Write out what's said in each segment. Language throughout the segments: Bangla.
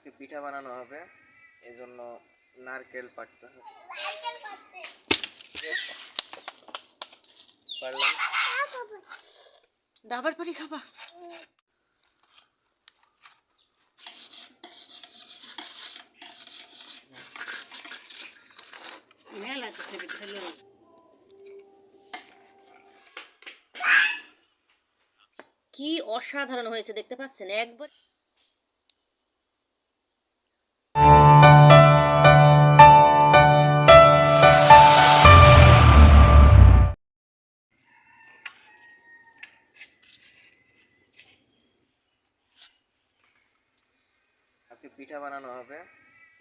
আজকে পিঠা বানানো হবে, এই জন্য নারকেল পাড়তে হবে। পারলাম। ডাবার পানি খাবা? কি অসাধারণ হয়েছে দেখতে পাচ্ছেন একবার। আজকে পিঠা বানানো হবে,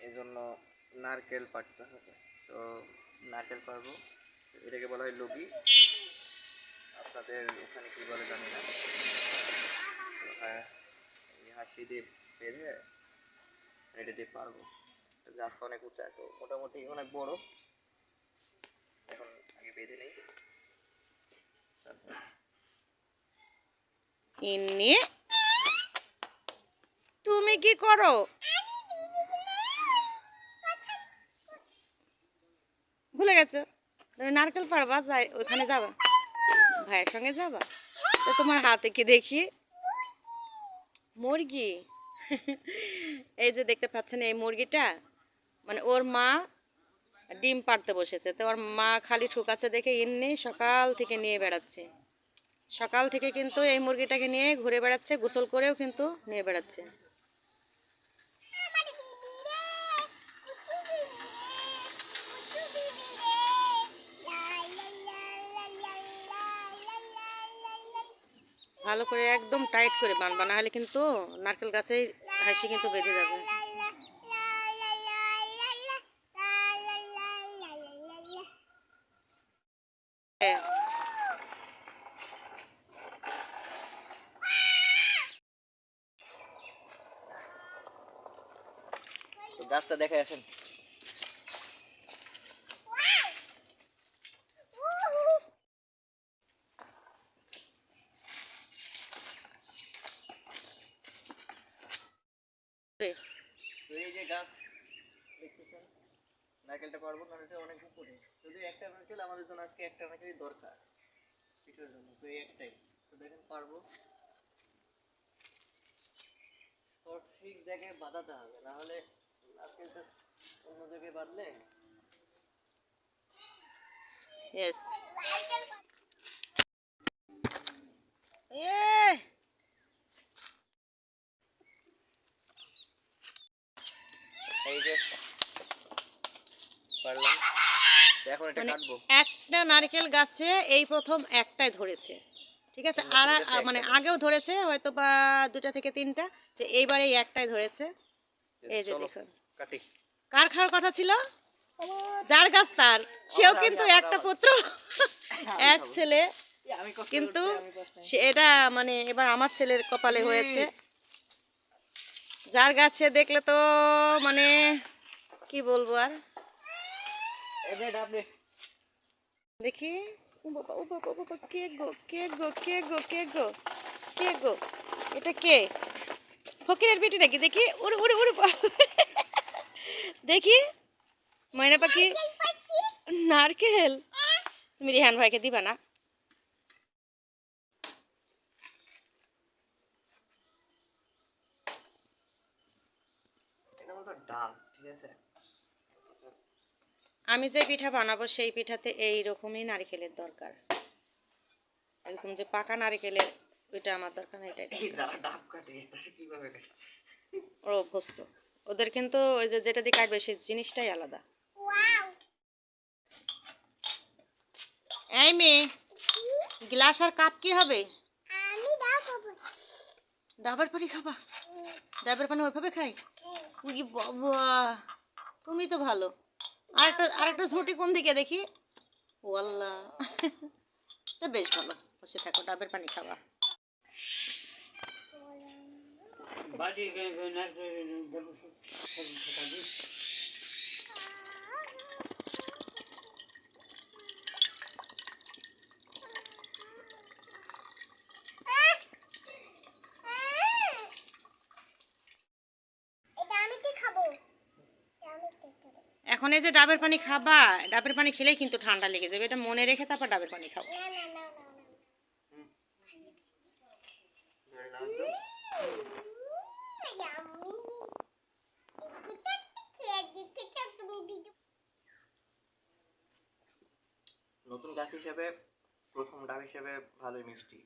এই জন্য নারকেল পাড়তে হবে। তো নারকেল পারবো, এটাকে বলা হয় লগি, আপনাদের ওখানে কি বলে জানি না। হ্যাঁ, এই হাসি দিয়ে বেঁধে এটা দিয়ে পারবো। গাছটা অনেক উঁচা, তো মোটামুটি অনেক বড়। এখন আগে বেঁধে নেই, ইন্নি তুমি কি করো? ভুলে গেছো তুমি নারকেল পারবা, যাই ওখানে যাবা, ভাইয়ের সঙ্গে যাবা। তো তোমার হাতে কি দেখি? মুরগি। এই যে দেখতে পাচ্ছেন এই মুরগিটা, মানে ওর মা ডিম পাড়তে বসেছে, তো ওর মা খালি ঠুকাচ্ছে দেখে ইন্নি সকাল থেকে নিয়ে বেড়াচ্ছে। সকাল থেকে কিন্তু এই মুরগিটাকে নিয়ে ঘুরে বেড়াচ্ছে, গোসল করেও কিন্তু নিয়ে বেড়াচ্ছে। ভালো করে একদম টাইট করে বানবা, না হলে কিন্তু নারকেল গাছেই হাসি কিন্তু বেঁধে যাবে। তো গাছটা দেখে আসেন। তো এই যে গাছ দেখতেছেন, নারকেলটা পারবো, নারকেলটা অনেক উপরে, যদি একটা নারকেল আমাদের জন্য আজকে একটা নারকেলই দরকার পিঠার জন্য, তো এই একটাই। তো দেখেন পারবো, সঠিক জায়গায় বাঁধাতে হবে, না হলে নারকেলটা অন্য জায়গায় বাঁধলে। ইয়েস। এই যে পারলাম, এখন এটা মানে কাটবো। একটা নারকেল গাছে এই প্রথম একটাই ধরেছে, ঠিক আছে। আর মানে আগেও ধরেছে হয়তো বা 2টা থেকে 3টা, তো এইবারে এই একটাই ধরেছে। এই যে দেখুন, কাটি। কার খাওয়ার কথা ছিল? যার গাছ তার, সেও কিন্তু একটা পুত্র এক ছেলে, কিন্তু এটা মানে এবার আমার ছেলের কপালে হয়েছে। যার গাছ সে দেখলে তো মানে কি বলবো আর। দেখি, ও বাবা ও বাবা ও বাবা, কে গো কে গো কে গো কে গো কে গো, এটা কে? ফকিরের বেটি নাকি? দেখি, উড়ে উড়ে উড়ে দেখি ময়না পাখি নারকেল। তুমি রিহান ভাইকে দিবা না? আমি যে পিঠা বানাবো সেই পিঠাতে এই রকমই নারকেলের দরকার, একদম যে পাকা নারকেলের ওইটা আমার দরকার না, এটাই ওর অভ্যস্ত। ওদের কিন্তু ওই যে যেটা দিয়ে কাটবে সেই জিনিসটাই আলাদা। এই মেয়ে, গ্লাস আর কাপ কি হবে? ডাবার পানি খাবা? ডাবের পানি ওইভাবে খাই? উই বাবা, তুমি তো ভালো। আরেকটা ঝুঁটি কোন দিকে দেখি? ও আল্লাহ, তা বেশ ভালো, বসে থাকো, ডাবের পানি খাবা। এখন এই যে ডাবের পানি খাবা, ডাবের পানি খেলেই কিন্তু ঠান্ডা লেগে যাবে, এটা মনে রেখে তারপর ডাবের পানি খাও। ধরে নাও তো। নতুন গাছ হিসেবে প্রথম ডাব হিসেবে ভালোই মিষ্টি।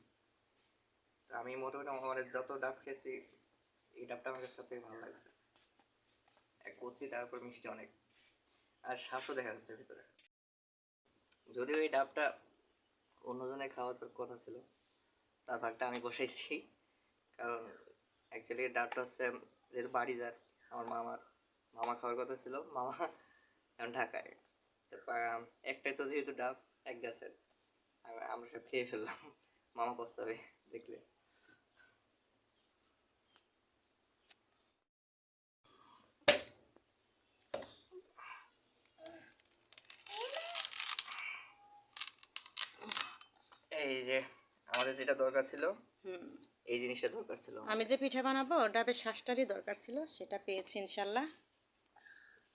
তো আমি মোটামুটি আমার যত ডাব খেয়েছি এই ডাবটা আমার কাছে সবথেকে ভালো লাগছে। এক কচি, তারপর মিষ্টি অনেক, আর শ্বাসও দেখা যাচ্ছে ভিতরে। যদিও এই ডাবটা অন্যজনের খাওয়ার কথা ছিল, তার ভাগটা আমি বসাইছি। কারণ অ্যাকচুয়ালি ডাবটা হচ্ছে যেহেতু বাড়ি যার আমার মামা খাওয়ার কথা ছিল, মামা এখন ঢাকায়। তারপর একটাই তো যেহেতু ডাব এক গাছের, আমরা সব খেয়ে ফেললাম। মামা পস্তাবে দেখলে। এই যে আমাদের যেটা দরকার ছিল, হুম, এই জিনিসটা দরকার ছিল আমি যে পিঠা বানাবো ডাবের শ্বাসটারই দরকার ছিল, সেটা পেয়েছি ইনশাল্লাহ।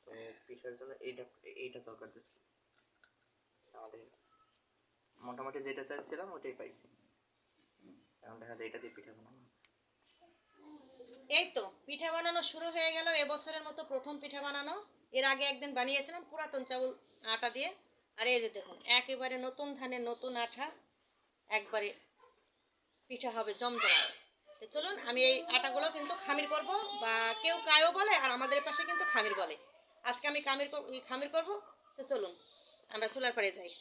তো পিঠার জন্য এইটা দরকার ছিল আমাদের। মোটামুটি যেটা চাইছিলাম ওটাই পাইছি। এখন দেখা যায় এটা দিয়ে পিঠা বানাবো। এই তো পিঠা বানানো শুরু হয়ে গেল, এবছরের মতো প্রথম পিঠা বানানো। এর আগে একদিন বানিয়েছিলাম পুরাতন চাউল আটা দিয়ে। আর এই যে দেখুন একেবারে নতুন ধানের নতুন আঠা, একবারে পিঠা হবে জমজমাট। তো চলুন আমি এই আটাগুলো কিন্তু খামির করব, বা কেউ কায়ও বলে আর আমাদের পাশে কিন্তু খামির বলে। আজকে আমি খামির করব। তো চলুন আমরা চুলার পাড়ে যাই।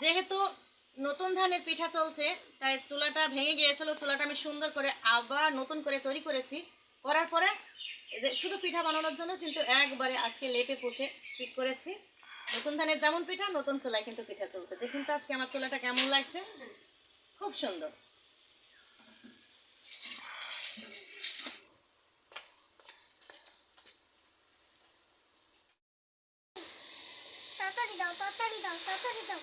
যেহেতু নতুন ধানের পিঠা চলছে, তাই চুলাটা ভেঙে গিয়েছিল, চুলাটা আমি সুন্দর করে আবার নতুন করে তৈরি করেছি। করার পরে এই যে শুধু পিঠা বানানোর জন্য কিন্তু একবারে আজকে লেপে পুষে ঠিক করেছি। নতুন ধানের যেমন পিঠা নতুন চুলায় কিন্তু পিঠা চলছে। দেখুন তো আজকে আমার চুলাটা কেমন লাগছে, খুব সুন্দর। তাড়াতাড়ি দাও, তাড়াতাড়ি দাও, তাড়াতাড়ি দাও।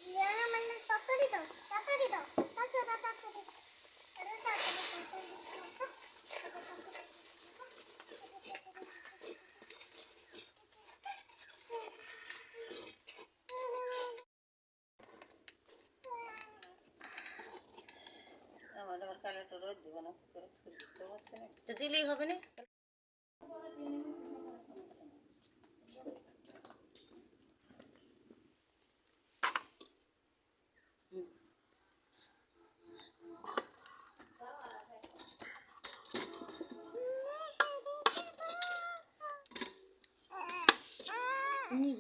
ইয়ানা মানে তাড়াতাড়ি দাও, তাড়াতাড়ি দাও, তাড়াতাড়ি দাও, তাড়াতাড়ি। আরে তাড়াতাড়ি, তাড়াতাড়ি। তো দিলেই হবে না।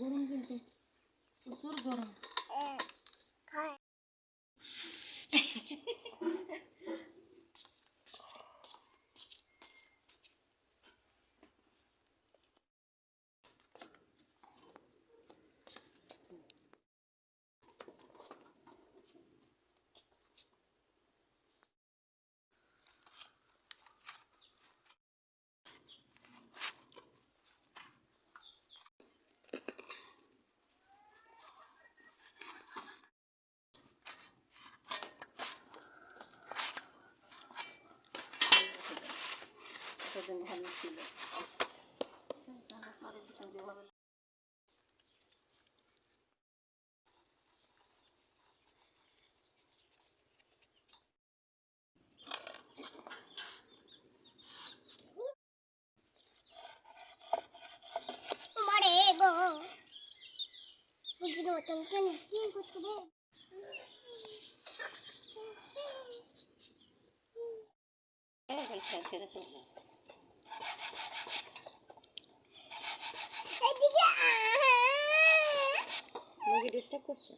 গরম কিন্তু প্রচুর গরম। খায়। ভালো ছিল। মারে গো। বুঝলো তুমি কেন কি করছো রে? এদিকে মুরগি ডিস্টার্ব করছে।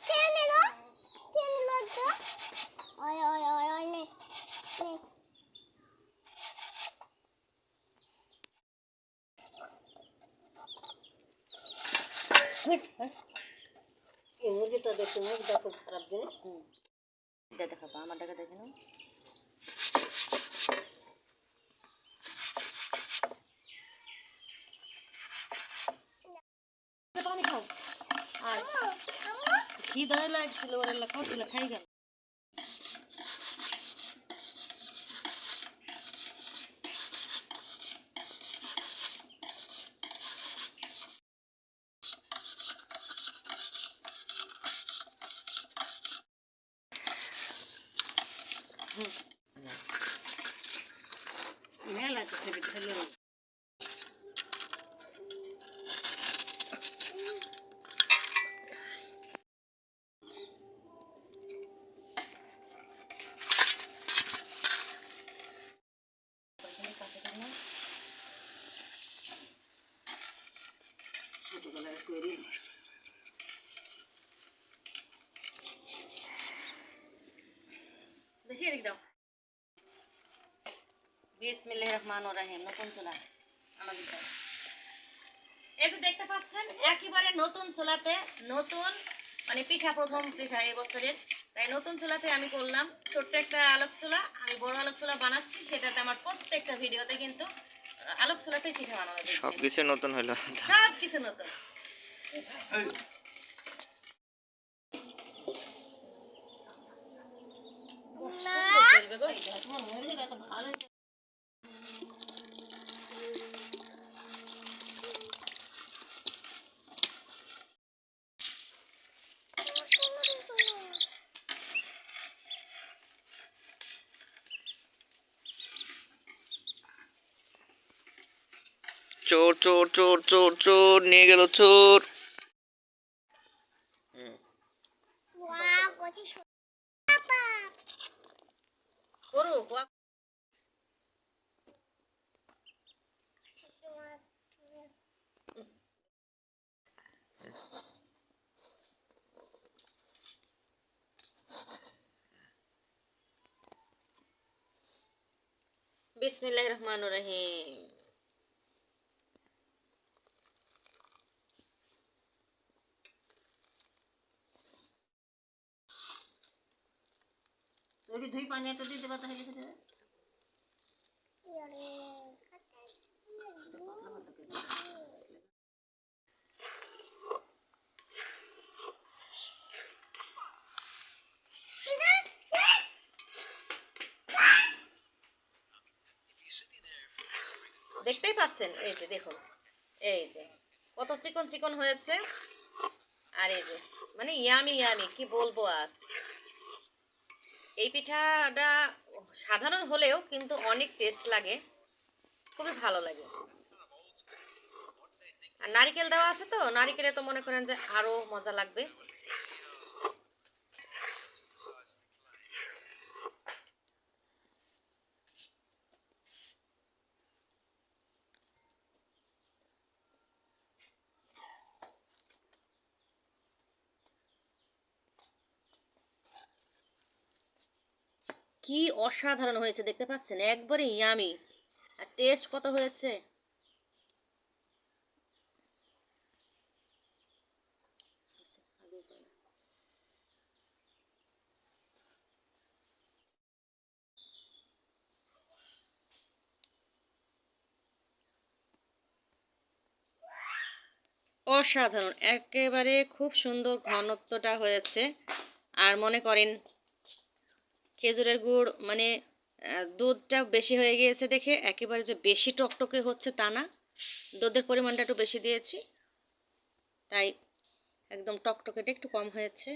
কেন এলো? কেন এলো তো? ওই ওই ওই ওই নে। নে। এই মুরগিটা দেখে মুরগিটা খুব খারাপ জিনিস। এটা দেখাবো, আমার টাকা দেখে নাও। খিদে লাগছিল ওর খাওয়াছিল খাই গেল। মেলা তো সেটা খেলো। দেখি এদিক দাও। বিসমিল্লাহির রহমানির রহিম। নতুন চুলা আমাদের দাও। এই যে দেখতে পাচ্ছেন একেবারে নতুন চুলাতে নতুন মানে পিঠা, প্রথম পিঠা এই বছরের, তাই নতুন চুলাতে আমি করলাম। ছোট্ট একটা আলোক চুলা, আমি বড় আলোক চুলা বানাচ্ছি, সেটাতে আমার প্রত্যেকটা ভিডিওতে কিন্তু আলোক চুলাতেই পিঠা বানানো দেখবেন। সবকিছু নতুন হলো। সব কিছু নতুন। চোর চোর চোর চোর চোর নিয়ে গেল চোর। ওয়াও কত সুন্দর বাবা। করো বিসমিল্লাহির রহমানির রহিম। যদি দুই পানি একটা দিতে পারতে হলে দিতে। ইরে দেখতেই পাচ্ছেন, এই যে দেখুন, এই যে কত চিকন চিকন হয়েছে। আর এই যে মানে ইয়ামি ইয়ামি কি বলবো আর। এই পিঠাটা সাধারণ হলেও কিন্তু অনেক টেস্ট লাগে, খুবই ভালো লাগে। আর নারকেল দেওয়া আছে তো, নারকেলে তো মনে করেন যে আরো মজা লাগবে। কি অসাধারণ হয়েছে দেখতে পাচ্ছেন, একবারে ইয়ামি। আর টেস্ট কত হয়েছে। অসাধারণ, একেবারে খুব সুন্দর ঘনত্বটা হয়েছে। আর মনে করেন খেজুরের গুড় মানে দুধটা বেশি হয়ে গিয়েছে দেখে একেবারে যে বেশি টকটকে হচ্ছে তা না, দুধের পরিমাণটা একটু বেশি দিয়েছি, তাই একদম টকটকেটা একটু কম হয়েছে।